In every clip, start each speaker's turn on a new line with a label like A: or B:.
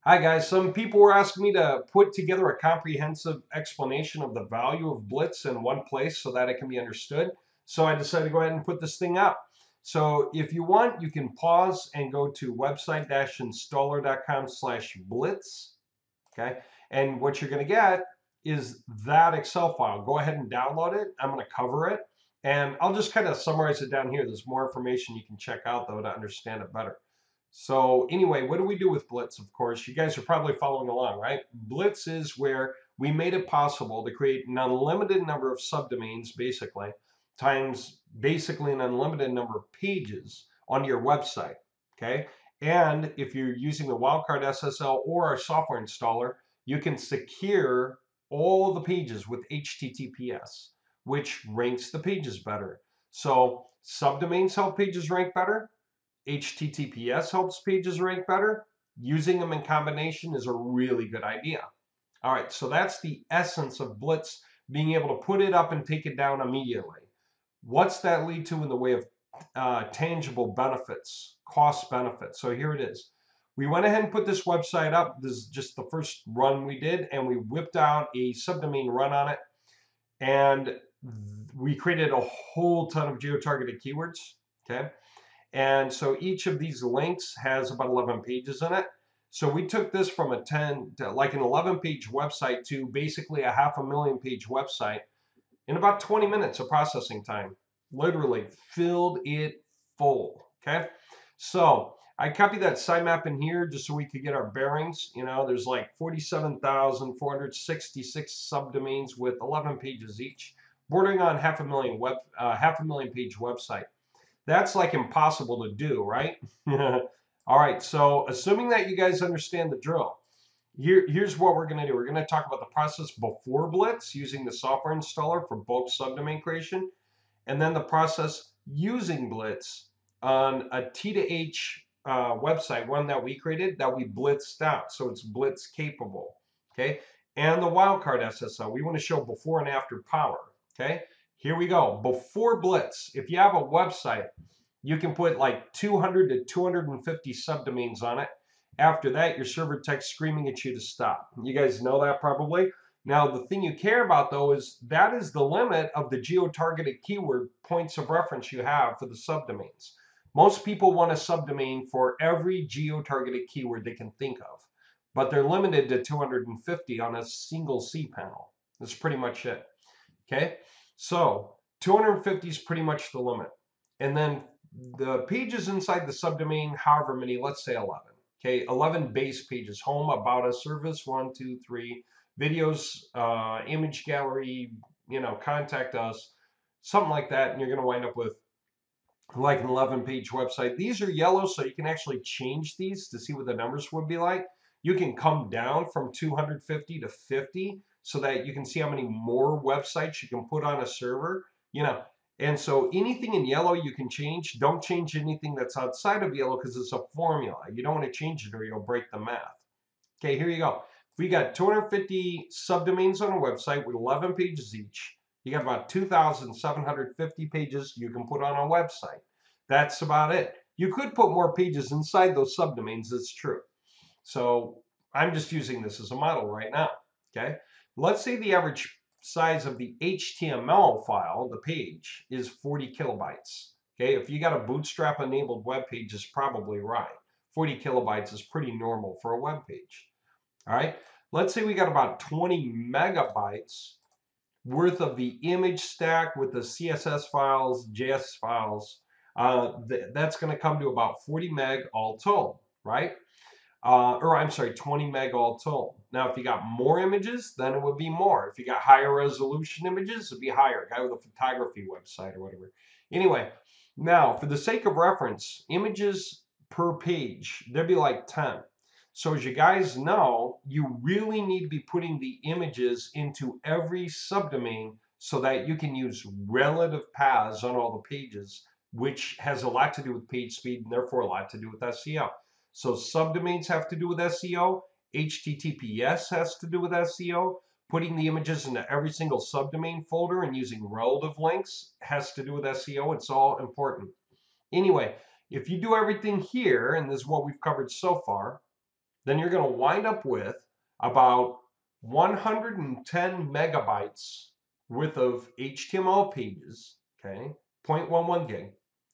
A: Hi guys, some people were asking me to put together a comprehensive explanation of the value of Blitz in one place so that it can be understood. So I decided to go ahead and put this thing up. So if you want, you can pause and go to website-installer.com/blitz. Okay. And what you're going to get is that Excel file. Go ahead and download it. I'm going to cover it. And I'll just kind of summarize it down here. There's more information you can check out though to understand it better. So anyway, what do we do with Blitz? Of course, you guys are probably following along, right? Blitz is where we made it possible to create an unlimited number of subdomains, basically, times basically an unlimited number of pages on your website, okay? And if you're using the Wildcard SSL or our software installer, you can secure all the pages with HTTPS, which ranks the pages better. So subdomains help pages rank better. HTTPS helps pages rank better. Using them in combination is a really good idea. All right, so that's the essence of Blitz, being able to put it up and take it down immediately. What's that lead to in the way of tangible benefits, cost benefits? So here it is. We went ahead and put this website up. This is just the first run we did, and we whipped out a subdomain run on it, and we created a whole ton of geo-targeted keywords, okay? And so each of these links has about 11 pages in it. So we took this from a 10 to like an 11-page website to basically a 500,000 page website in about 20 minutes of processing time. Literally filled it full. Okay. So I copied that sitemap in here just so we could get our bearings. You know, there's like 47,466 subdomains with 11 pages each, bordering on 500,000 page website. That's like impossible to do, right? All right, so assuming that you guys understand the drill, here's what we're going to do. We're going to talk about the process before Blitz using the software installer for bulk subdomain creation, and then the process using Blitz on a T2H website, one that we created that we blitzed out, so it's Blitz capable, okay? And the wildcard SSL, we want to show before and after power, okay? Here we go. Before Blitz, if you have a website, you can put like 200 to 250 subdomains on it. After that, your server text screaming at you to stop. You guys know that probably. Now, the thing you care about though is that is the limit of the geo-targeted keyword points of reference you have for the subdomains. Most people want a subdomain for every geo-targeted keyword they can think of, but they're limited to 250 on a single cPanel. That's pretty much it. Okay, so 250 is pretty much the limit. And then the pages inside the subdomain, however many, let's say 11. Okay, 11 base pages, home, about us, service, 1, 2, 3, videos, image gallery, you know, contact us, something like that. And you're going to wind up with like an 11-page website. These are yellow, so you can actually change these to see what the numbers would be like. You can come down from 250 to 50 so that you can see how many more websites you can put on a server, you know. And so anything in yellow you can change. Don't change anything that's outside of yellow because it's a formula. You don't want to change it or you'll break the math. Okay, here you go. We got 250 subdomains on a website with 11 pages each. You got about 2,750 pages you can put on a website. That's about it. You could put more pages inside those subdomains, it's true. So I'm just using this as a model right now, okay? Let's say the average size of the HTML file, the page, is 40 kilobytes, okay? If you got a Bootstrap enabled web page, it's probably right. 40 kilobytes is pretty normal for a web page, all right? Let's say we got about 20 megabytes worth of the image stack with the CSS files, JS files. That's going to come to about 40 meg all told, right? Or I'm sorry, 20 meg all told. Now, if you got more images, then it would be more. If you got higher resolution images, it'd be higher. A guy with a photography website or whatever. Anyway, now for the sake of reference, images per page, there'd be like 10. So as you guys know, you really need to be putting the images into every subdomain so that you can use relative paths on all the pages, which has a lot to do with page speed and therefore a lot to do with SEO. So subdomains have to do with SEO. HTTPS has to do with SEO. Putting the images into every single subdomain folder and using relative links has to do with SEO. It's all important. Anyway, if you do everything here, and this is what we've covered so far, then you're going to wind up with about 110 megabytes worth of HTML pages, okay, 0.11 gig,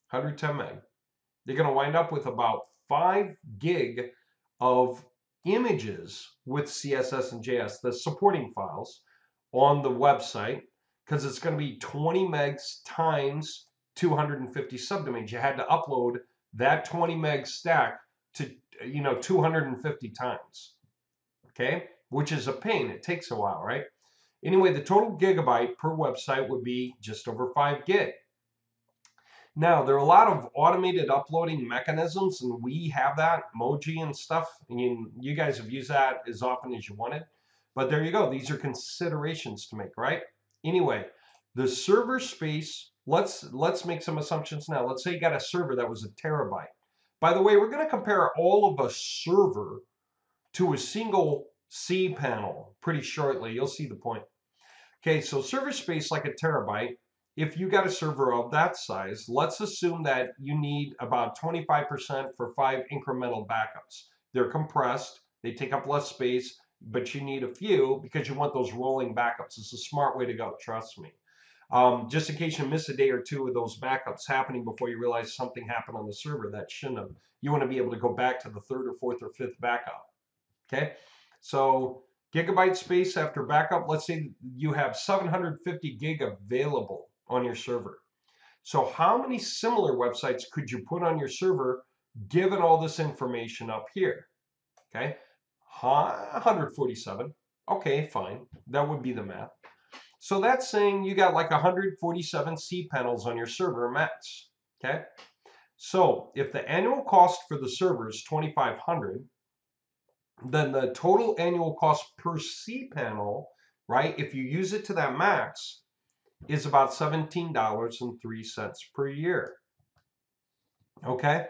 A: 110 meg. You're going to wind up with about 5 gig of images with CSS and JS, the supporting files on the website, because it's going to be 20 megs times 250 subdomains. You had to upload that 20 meg stack to 250 times, okay, which is a pain. It takes a while, right? Anyway, the total gigabyte per website would be just over 5 gig. Now, there are a lot of automated uploading mechanisms, and we have that, Moji and stuff. You guys have used that as often as you wanted. But there you go. These are considerations to make, right? Anyway, the server space, let's make some assumptions now. Let's say you got a server that was a terabyte. By the way, we're going to compare all of a server to a single cPanel pretty shortly. You'll see the point. Okay, so server space like a terabyte. If you got a server of that size, let's assume that you need about 25% for 5 incremental backups. They're compressed, they take up less space, but you need a few because you want those rolling backups. It's a smart way to go, trust me. Just in case you miss a day or two of those backups happening before you realize something happened on the server that shouldn't have, you want to be able to go back to the 3rd or 4th or 5th backup. Okay, so gigabyte space after backup, let's say you have 750 gig available on your server. So how many similar websites could you put on your server given all this information up here? Okay, 147. Okay, fine. That would be the math. So that's saying you got like 147 cPanels on your server max. Okay, so if the annual cost for the server is $2,500, then the total annual cost per cPanel, right, if you use it to that max, is about $17.03 per year. Okay,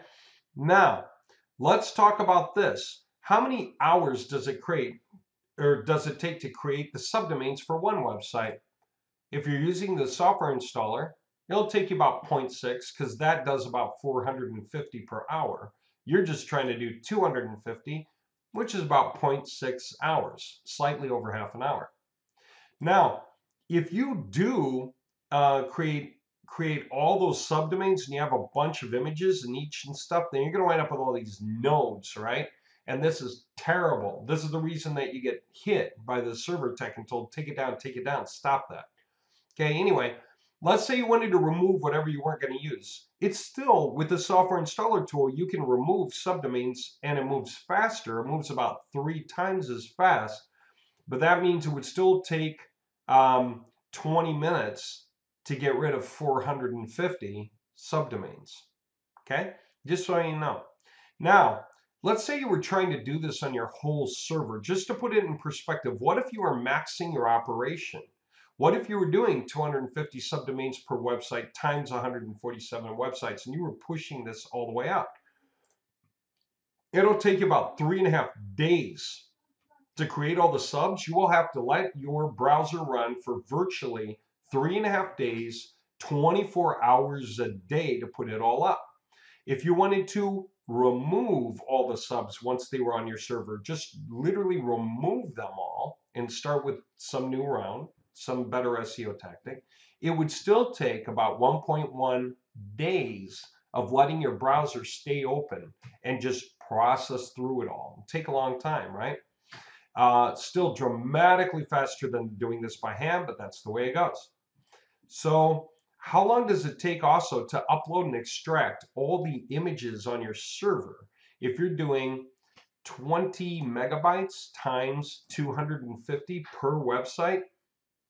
A: now let's talk about this. How many hours does it take to create the subdomains for one website? If you're using the software installer, it'll take you about 0.6 because that does about 450 per hour. You're just trying to do 250, which is about 0.6 hours, slightly over half an hour. Now, if you do create all those subdomains and you have a bunch of images in each and stuff, then you're going to wind up with all these nodes, right? And this is terrible. This is the reason that you get hit by the server tech and told, take it down, stop that. Okay, anyway, let's say you wanted to remove whatever you weren't going to use. It's still, with the software installer tool, you can remove subdomains and it moves faster. It moves about 3 times as fast, but that means it would still take 20 minutes to get rid of 450 subdomains. Okay, just so you know. Now, let's say you were trying to do this on your whole server. Just to put it in perspective, what if you were maxing your operation? What if you were doing 250 subdomains per website times 147 websites and you were pushing this all the way out? It'll take you about 3.5 days to create all the subs. You will have to let your browser run for virtually 3.5 days, 24 hours a day to put it all up. If you wanted to remove all the subs once they were on your server, just literally remove them all and start with some new round, some better SEO tactic, it would still take about 1.1 days of letting your browser stay open and just process through it all. It'll take a long time, right? Still dramatically faster than doing this by hand, but that's the way it goes. So how long does it take also to upload and extract all the images on your server? If you're doing 20 megabytes times 250 per website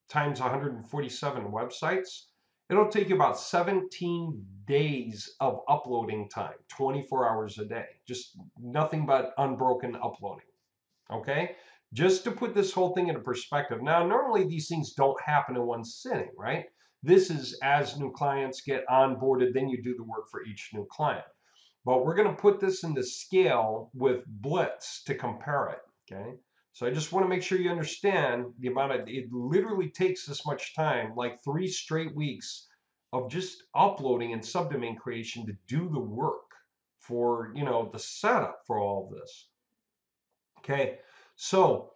A: times 147 websites, it'll take you about 17 days of uploading time, 24 hours a day. Just nothing but unbroken uploading. Okay? Just to put this whole thing into perspective. Now, normally these things don't happen in one sitting, right? This is as new clients get onboarded, then you do the work for each new client. But we're going to put this into scale with Blitz to compare it, okay? So I just want to make sure you understand the amount of, it literally takes this much time, like 3 straight weeks of just uploading and subdomain creation to do the work for, the setup for all of this. Okay, so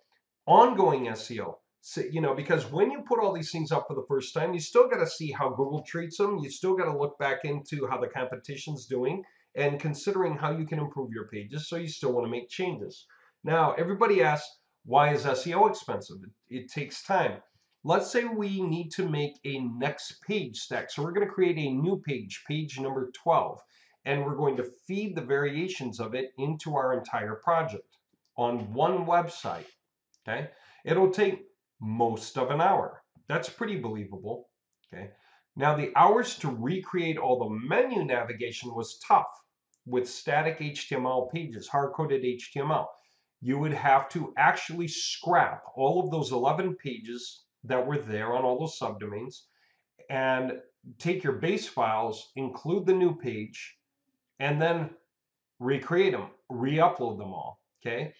A: ongoing SEO. So, because when you put all these things up for the first time, you still got to see how Google treats them. You still got to look back into how the competition's doing and considering how you can improve your pages. So you still want to make changes. Now, everybody asks, why is SEO expensive? It takes time. Let's say we need to make a next page stack. So we're going to create a new page, page number 12, and we're going to feed the variations of it into our entire project on one website. Okay, it'll take most of an hour. That's pretty believable. Okay, now the hours to recreate all the menu navigation was tough with static HTML pages, hard-coded HTML. You would have to actually scrap all of those 11 pages that were there on all those subdomains and take your base files, include the new page, and then recreate them, re-upload them all. Okay,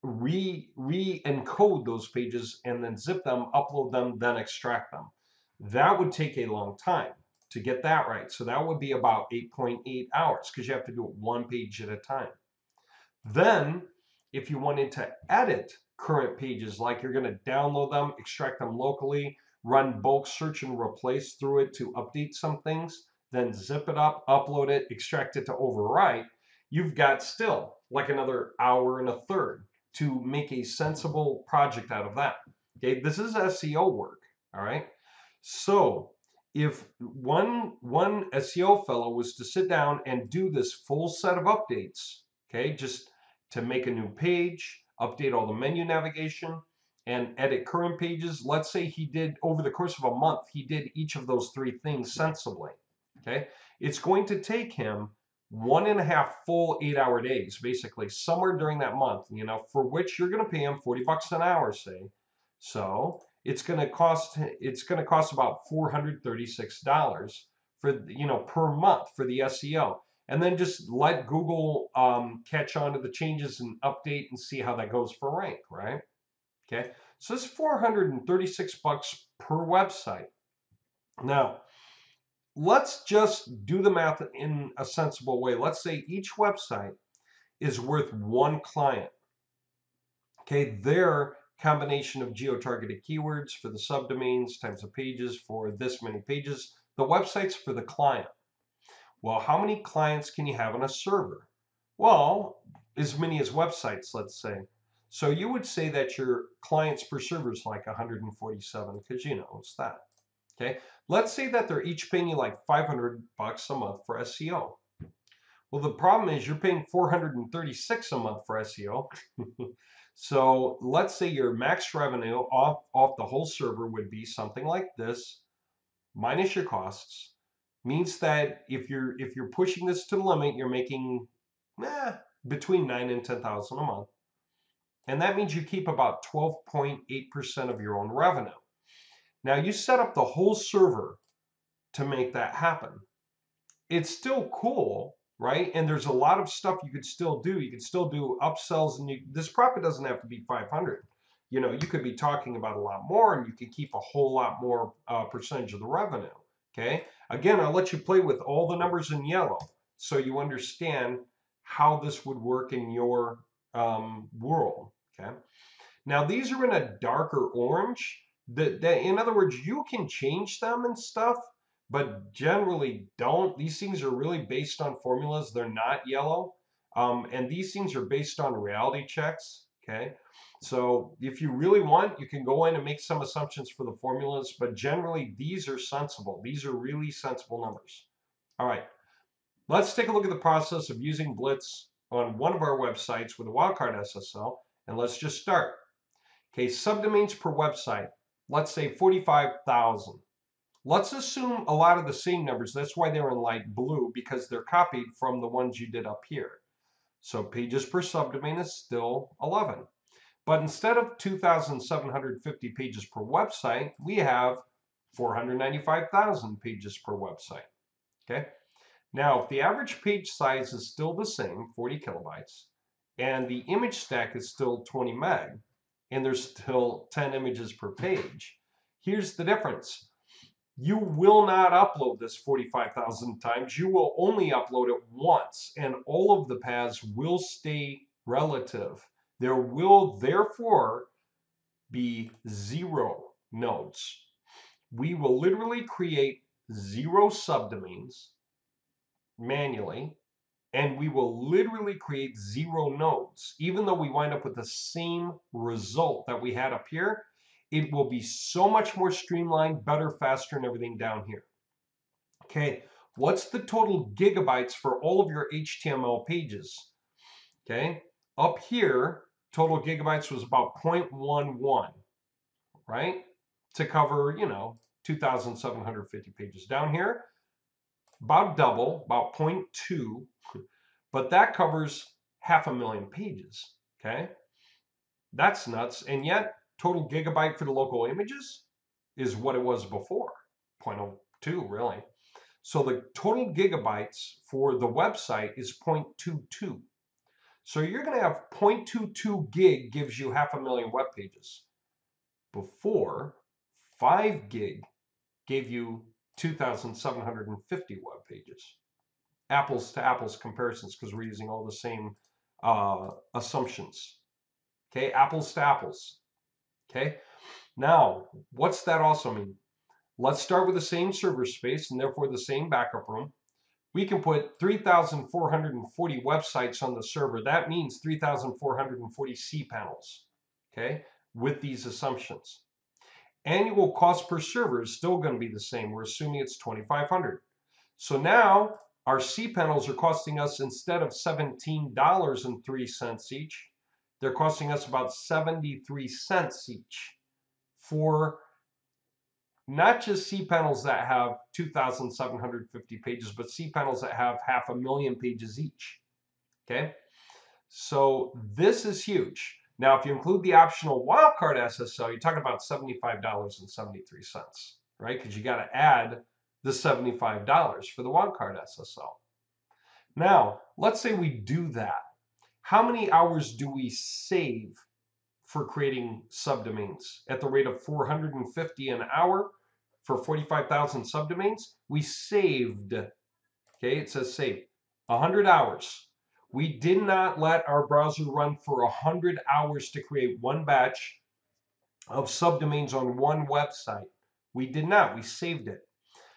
A: re-encode those pages and then zip them, upload them, then extract them. That would take a long time to get that right. So that would be about 8.8 hours because you have to do it one page at a time. Then, if you wanted to edit current pages, like you're going to download them, extract them locally, run bulk search and replace through it to update some things, then zip it up, upload it, extract it to overwrite, you've got still like another hour and a third to make a sensible project out of that. Okay, this is SEO work, all right? So if one SEO fellow was to sit down and do this full set of updates, okay, just to make a new page, update all the menu navigation, and edit current pages, let's say he did, over the course of a month, he did each of those three things sensibly, okay? It's going to take him 1.5 full 8-hour days, basically, somewhere during that month, for which you're going to pay him $40 an hour, say. So it's going to cost about $436 for, per month for the SEO. And then just let Google catch on to the changes and update and see how that goes for rank, right? Okay, so it's $436 per website. Now, let's just do the math in a sensible way. Let's say each website is worth one client. Okay, their combination of geo-targeted keywords for the subdomains times the pages for this many pages, the website's for the client. Well, how many clients can you have on a server? Well, as many as websites, let's say. So you would say that your clients per server is like 147 because it's that. Okay, let's say that they're each paying you like $500 a month for SEO. Well, the problem is you're paying $436 a month for SEO. So let's say your max revenue off the whole server would be something like this, minus your costs. Means that if you're pushing this to the limit, you're making between $9,000 and $10,000 a month, and that means you keep about 12.8% of your own revenue. Now you set up the whole server to make that happen. It's still cool, right? And there's a lot of stuff you could still do. You could still do upsells, and this profit doesn't have to be 500. You could be talking about a lot more, and you could keep a whole lot more percentage of the revenue. Okay. Again, I'll let you play with all the numbers in yellow so you understand how this would work in your world. Okay. Now these are in a darker orange. In other words, you can change them and stuff, but generally don't. These things are really based on formulas. They're not yellow. And these things are based on reality checks. Okay. So if you really want, you can go in and make some assumptions for the formulas, but generally these are sensible. These are really sensible numbers. All right, let's take a look at the process of using Blitz on one of our websites with a wildcard SSL, and let's just start. Okay, subdomains per website, let's say 45,000. Let's assume a lot of the same numbers. That's why they're in light blue, because they're copied from the ones you did up here. So pages per subdomain is still 11. But instead of 2,750 pages per website, we have 495,000 pages per website. Okay. Now, if the average page size is still the same, 40 kilobytes, and the image stack is still 20 meg, and there's still 10 images per page, here's the difference. You will not upload this 45,000 times. You will only upload it once, and all of the paths will stay relative There will therefore be 0 nodes. We will literally create 0 subdomains manually, and we will literally create 0 nodes. Even though we wind up with the same result that we had up here, it will be so much more streamlined, better, faster, and everything down here. Okay, what's the total gigabytes for all of your HTML pages? Okay, up here, total gigabytes was about 0.11, right? To cover, 2,750 pages. Down here, about double, about 0.2, but that covers 500,000 pages, okay? That's nuts, and yet total gigabyte for the local images is what it was before, 0.02 really. So the total gigabytes for the website is 0.22. So you're going to have 0.22 gig gives you 500,000 web pages. Before, 5 gig gave you 2,750 web pages. Apples to apples comparisons, because we're using all the same assumptions. Okay, apples to apples. Okay, now what's that also mean? Let's start with the same server space and therefore the same backup room. We can put 3,440 websites on the server. That means 3,440 cPanels, okay, with these assumptions. Annual cost per server is still going to be the same. We're assuming it's 2,500. So now our cPanels are costing us, instead of $17.03 each, they're costing us about 73 cents each for not just cPanels that have 2,750 pages, but cPanels that have 500,000 pages each. Okay, so this is huge. Now, if you include the optional wildcard SSL, you're talking about $75.73, right? Because you got to add the $75 for the wildcard SSL. Now, let's say we do that. How many hours do we save for creating subdomains at the rate of 450 an hour for 45,000 subdomains? We saved, okay, it says save, 100 hours. We did not let our browser run for 100 hours to create one batch of subdomains on one website. We did not, we saved it.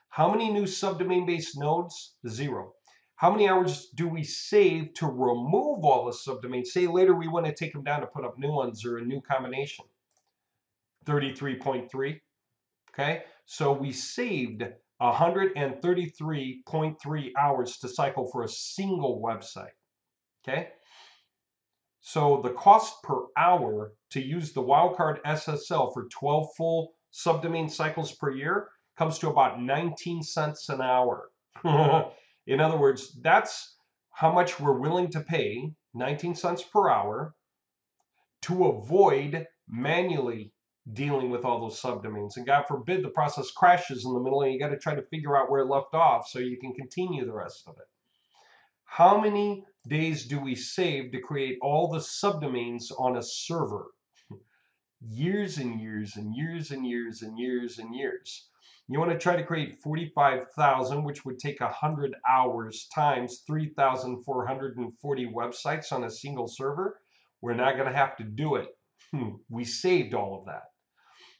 A: How many new subdomain-based nodes? 0. How many hours do we save to remove all the subdomains? Say later we want to take them down to put up new ones or a new combination. 33.3. Okay, so we saved 133.3 hours to cycle for a single website. Okay, so the cost per hour to use the wildcard SSL for 12 full subdomain cycles per year comes to about 19 cents an hour. In other words, that's how much we're willing to pay, 19 cents per hour, to avoid manually dealing with all those subdomains. And God forbid the process crashes in the middle and you got to try to figure out where it left off so you can continue the rest of it. How many days do we save to create all the subdomains on a server? Years and years and years and years and years and years. You want to try to create 45,000, which would take 100 hours times 3,440 websites on a single server. We're not going to have to do it. We saved all of that.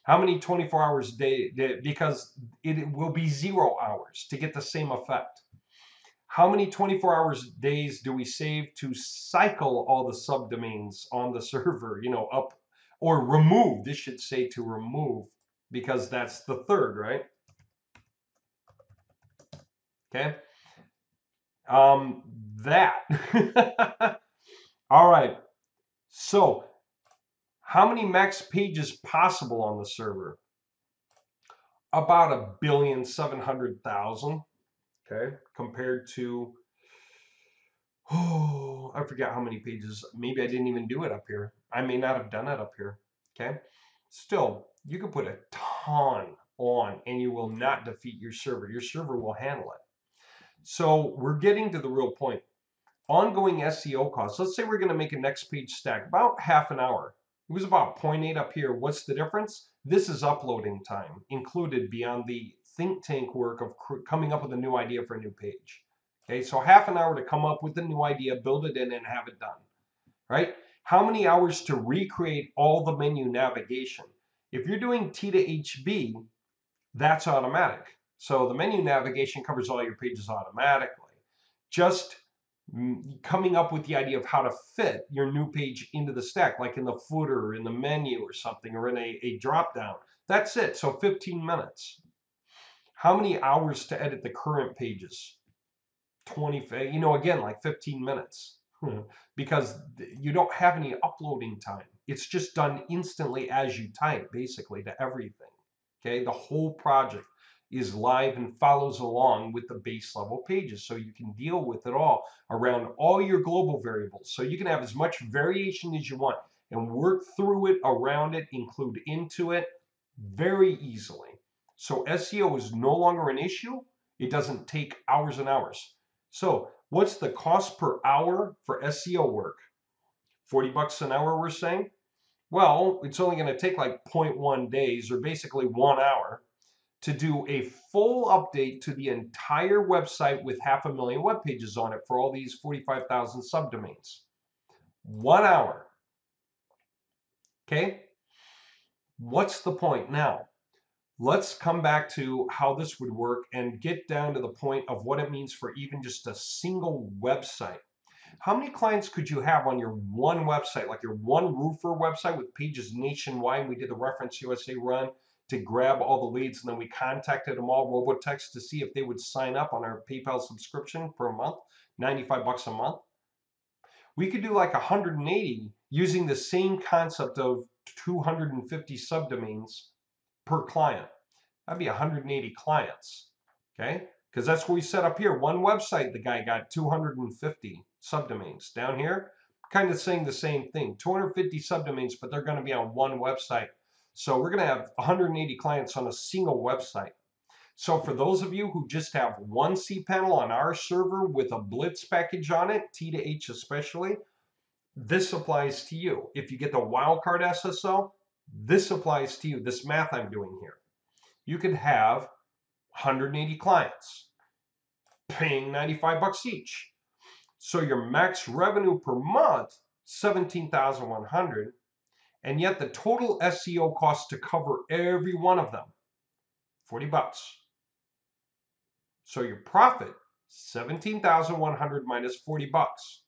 A: How many 24 hours a day? Because it will be 0 hours to get the same effect. How many 24 hours days do we save to cycle all the subdomains on the server, up, or remove, this should say to remove, because that's the third, right? Okay. That. All right. So how many max pages possible on the server? About 1,700,000,000. Okay, compared to, I forget how many pages. Maybe I didn't even do it up here. I may not have done it up here. Okay, still, you can put a ton on and you will not defeat your server. Your server will handle it. So we're getting to the real point. Ongoing SEO costs. Let's say we're going to make a next page stack about half an hour. It was about 0.8 up here. What's the difference? This is uploading time included beyond the think tank work of coming up with a new idea for a new page. Okay, so half an hour to come up with a new idea, build it in, and have it done. Right? How many hours to recreate all the menu navigation? If you're doing T to HB, that's automatic. So the menu navigation covers all your pages automatically. Just coming up with the idea of how to fit your new page into the stack, like in the footer, in the menu or something, or in a drop down. That's it. So 15 minutes. How many hours to edit the current pages? 20, again, like 15 minutes. Because you don't have any uploading time. It's just done instantly as you type, basically, to everything. Okay, the whole project is live and follows along with the base level pages, so you can deal with it all around all your global variables. So you can have as much variation as you want and work through it, around it, include into it very easily. So SEO is no longer an issue. It doesn't take hours and hours. So what's the cost per hour for SEO work? 40 bucks an hour, we're saying? Well, it's only going to take like 0.1 days, or basically 1 hour, to do a full update to the entire website with 500,000 web pages on it for all these 45,000 subdomains. 1 hour. Okay? What's the point now? Let's come back to how this would work and get down to the point of what it means for even just a single website. How many clients could you have on your one website, like your one roofer website with pages nationwide? We did the Reference USA run to grab all the leads, and then we contacted them all, robotext, to see if they would sign up on our PayPal subscription per month, 95 bucks a month. We could do like 180 using the same concept of 250 subdomains per client. That'd be 180 clients, okay? Because that's what we set up here. One website, the guy got 250 subdomains. Down here, kind of saying the same thing. 250 subdomains, but they're going to be on one website. So we're going to have 180 clients on a single website. So for those of you who just have one cPanel on our server with a Blitz package on it, T to H especially, this applies to you. If you get the wildcard SSO, this applies to you. This math I'm doing here. You could have 180 clients paying 95 bucks each. So your max revenue per month, 17,100, and yet the total SEO cost to cover every one of them, 40 bucks. So your profit, 17,100 minus 40 bucks,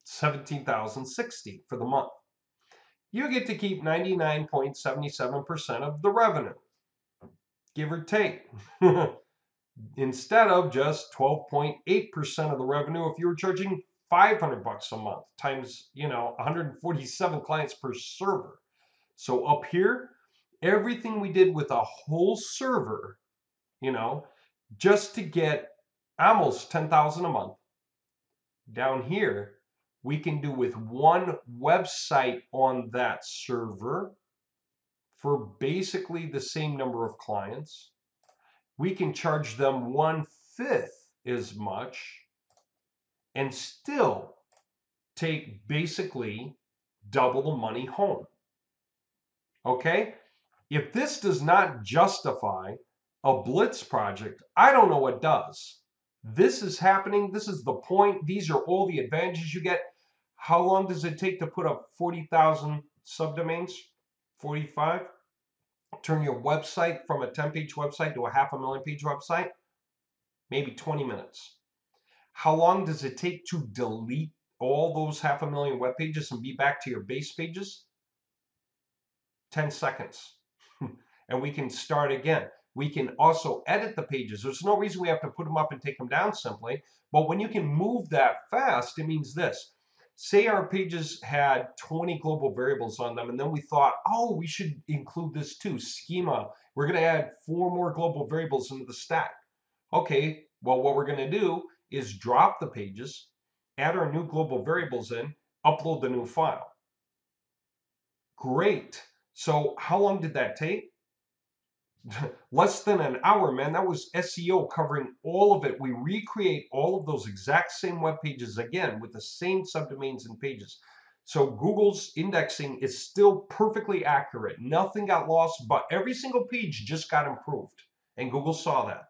A: 17,060 for the month. You get to keep 99.77% of the revenue, give or take. Instead of just 12.8% of the revenue if you were charging 500 bucks a month times, 147 clients per server. So up here, everything we did with a whole server, just to get almost 10,000 a month. Down here, we can do with one website on that server for basically the same number of clients. We can charge them 1/5 as much and still take basically double the money home. Okay? If this does not justify a Blitz project, I don't know what does. This is happening. This is the point. These are all the advantages you get. How long does it take to put up 40,000 subdomains? 45? Turn your website from a 10-page website to a 500,000 page website? Maybe 20 minutes. How long does it take to delete all those 500,000 web pages and be back to your base pages? 10 seconds. And we can start again. We can also edit the pages. There's no reason we have to put them up and take them down simply. But when you can move that fast, it means this. Say our pages had 20 global variables on them, and then we thought, oh, we should include this too, schema. We're going to add 4 more global variables into the stack. Okay, well, what we're going to do is drop the pages, add our new global variables in, upload the new file. Great. So how long did that take? Less than an hour, man. That was SEO covering all of it. We recreate all of those exact same web pages again with the same subdomains and pages. So Google's indexing is still perfectly accurate. Nothing got lost, but every single page just got improved. And Google saw that.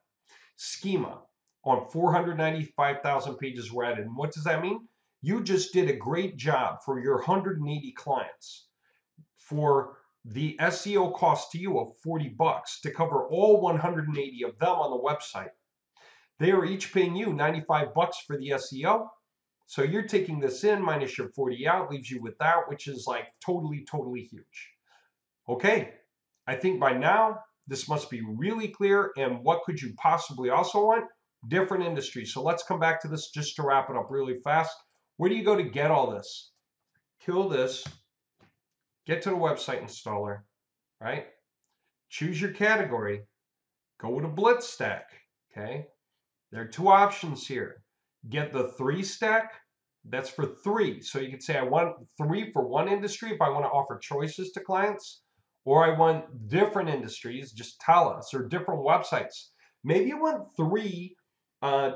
A: Schema on 495,000 pages were added. And what does that mean? You just did a great job for your 180 clients for the SEO cost to you of $40 to cover all 180 of them on the website. They are each paying you $95 for the SEO. So you're taking this in minus your 40 out, leaves you with that, which is like totally, totally huge. Okay, I think by now this must be really clear. And what could you possibly also want? Different industries. So let's come back to this just to wrap it up really fast. Where do you go to get all this? Kill this, get to the website installer, right? Choose your category, go with a Blitz stack, okay? There are two options here. Get the 3 stack, that's for 3. So you can say I want 3 for one industry if I want to offer choices to clients, or I want different industries, just tell us, or different websites. Maybe you want 3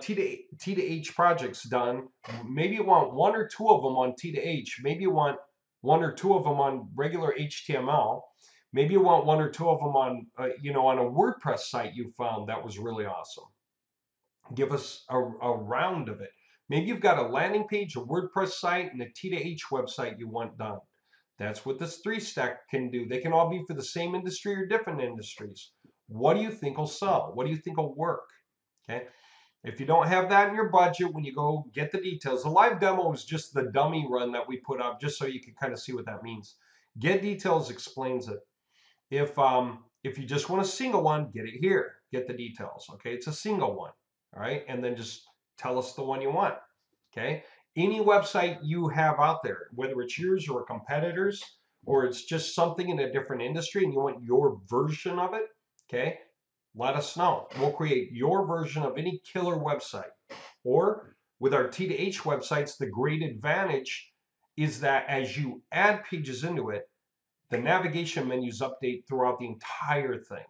A: T to H projects done. Maybe you want 1 or 2 of them on T to H. Maybe you want 1 or 2 of them on regular HTML. Maybe you want 1 or 2 of them on, on a WordPress site you found that was really awesome. Give us a round of it. Maybe you've got a landing page, a WordPress site, and a T to H website you want done. That's what this 3 stack can do. They can all be for the same industry or different industries. What do you think will sell? What do you think will work? Okay. If you don't have that in your budget, when you go get the details, the live demo is just the dummy run that we put up just so you can kind of see what that means. Get details explains it. If you just want a single one, get it here. Get the details. Okay, it's a single one. All right, and then just tell us the one you want. Okay, any website you have out there, whether it's yours or a competitor's, or it's just something in a different industry and you want your version of it, okay, let us know. We'll create your version of any killer website. Or with our T to H websites, the great advantage is that as you add pages into it, the navigation menus update throughout the entire thing.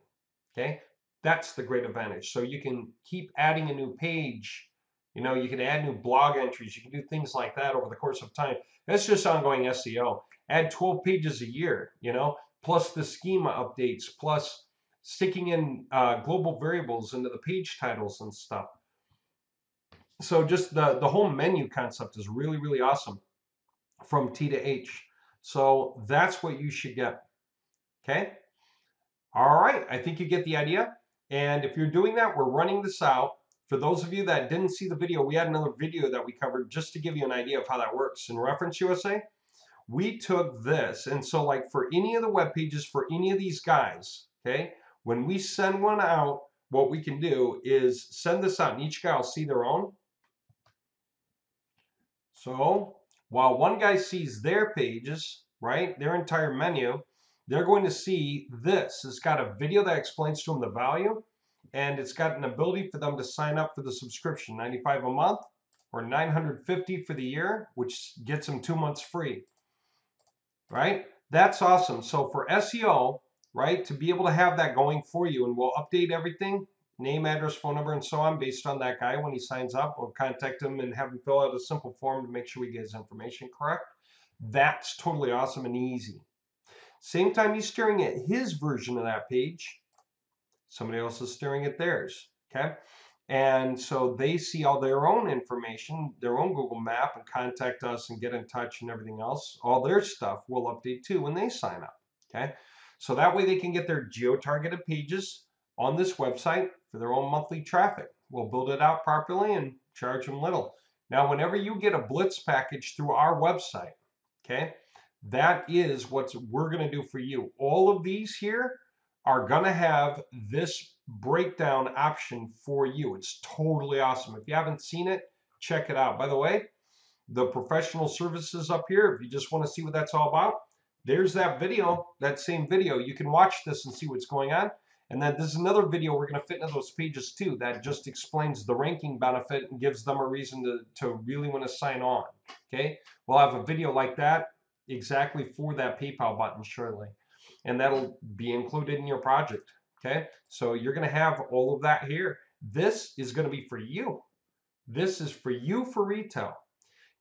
A: Okay, that's the great advantage. So you can keep adding a new page. You know, you can add new blog entries. You can do things like that over the course of time. That's just ongoing SEO. Add 12 pages a year, plus the schema updates, plus sticking in global variables into the page titles and stuff. So just the whole menu concept is really, really awesome from T to H. So that's what you should get. Okay. All right. I think you get the idea. And if you're doing that, we're running this out. For those of you that didn't see the video, we had another video that we covered just to give you an idea of how that works. In Reference USA, we took this. And so like for any of the web pages, for any of these guys, okay, when we send one out, what we can do is send this out and each guy will see their own. So while one guy sees their pages, right, their entire menu, they're going to see this. It's got a video that explains to them the value, and it's got an ability for them to sign up for the subscription, $95 a month or $950 for the year, which gets them 2 months free, right? That's awesome. So for SEO, right, to be able to have that going for you, and we'll update everything, name, address, phone number, and so on based on that guy when he signs up. We'll contact him and have him fill out a simple form to make sure we get his information correct. That's totally awesome and easy. Same time he's staring at his version of that page, somebody else is staring at theirs, okay? And so they see all their own information, their own Google map, and contact us and get in touch and everything else. All their stuff we'll update too when they sign up, okay? So that way they can get their geo-targeted pages on this website for their own monthly traffic. We'll build it out properly and charge them little. Now, whenever you get a Blitz package through our website, okay, that is what we're going to do for you. All of these here are going to have this breakdown option for you. It's totally awesome. If you haven't seen it, check it out. By the way, the professional services up here, if you just want to see what that's all about, there's that video, that same video. You can watch this and see what's going on. And then there's another video we're going to fit into those pages too that just explains the ranking benefit and gives them a reason to really want to sign on. Okay, we'll have a video like that exactly for that PayPal button shortly. And that'll be included in your project. Okay, so you're going to have all of that here. This is going to be for you. This is for you for retail.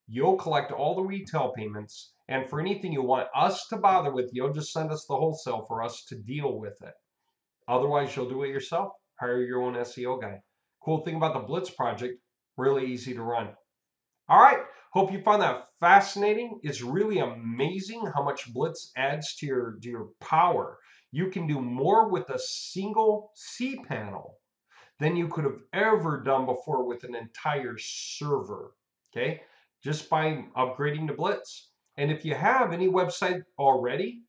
A: You'll collect all the retail payments, and for anything you want us to bother with, you'll just send us the wholesale for us to deal with it. Otherwise, you'll do it yourself. Hire your own SEO guy. Cool thing about the Blitz project, really easy to run. All right. Hope you found that fascinating. It's really amazing how much Blitz adds to your power. You can do more with a single cPanel than you could have ever done before with an entire server. Okay, just by upgrading to Blitz. And if you have any website already,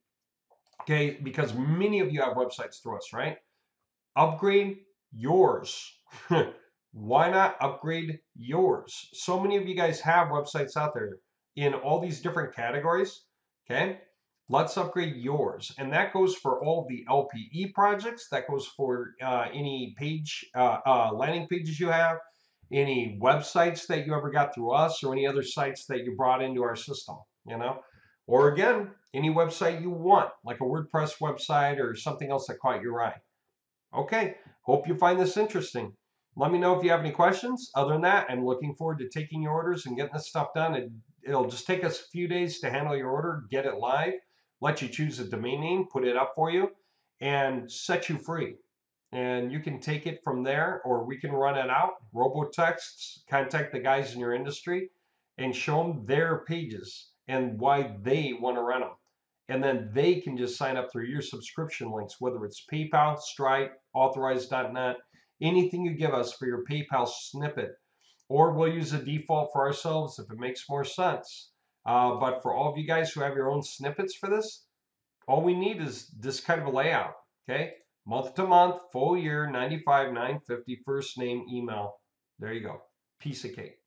A: okay, because many of you have websites through us, right? Upgrade yours. Why not upgrade yours? So many of you guys have websites out there in all these different categories. Okay, let's upgrade yours. And that goes for all the LPE projects. That goes for any landing pages you have, any websites that you ever got through us, or any other sites that you brought into our system, you know? Or again, any website you want, like a WordPress website or something else that caught your eye. Okay, hope you find this interesting. Let me know if you have any questions. Other than that, I'm looking forward to taking your orders and getting this stuff done. It'll just take us a few days to handle your order, get it live, let you choose a domain name, put it up for you, and set you free. And you can take it from there, or we can run it out, robo-texts, contact the guys in your industry, and show them their pages and why they want to run them. And then they can just sign up through your subscription links, whether it's PayPal, Stripe, Authorize.net, anything you give us for your PayPal snippet. Or we'll use a default for ourselves if it makes more sense. But for all of you guys who have your own snippets for this, all we need is this kind of a layout, okay? Month to month, full year, 95, 950, first name, email. There you go. Piece of cake.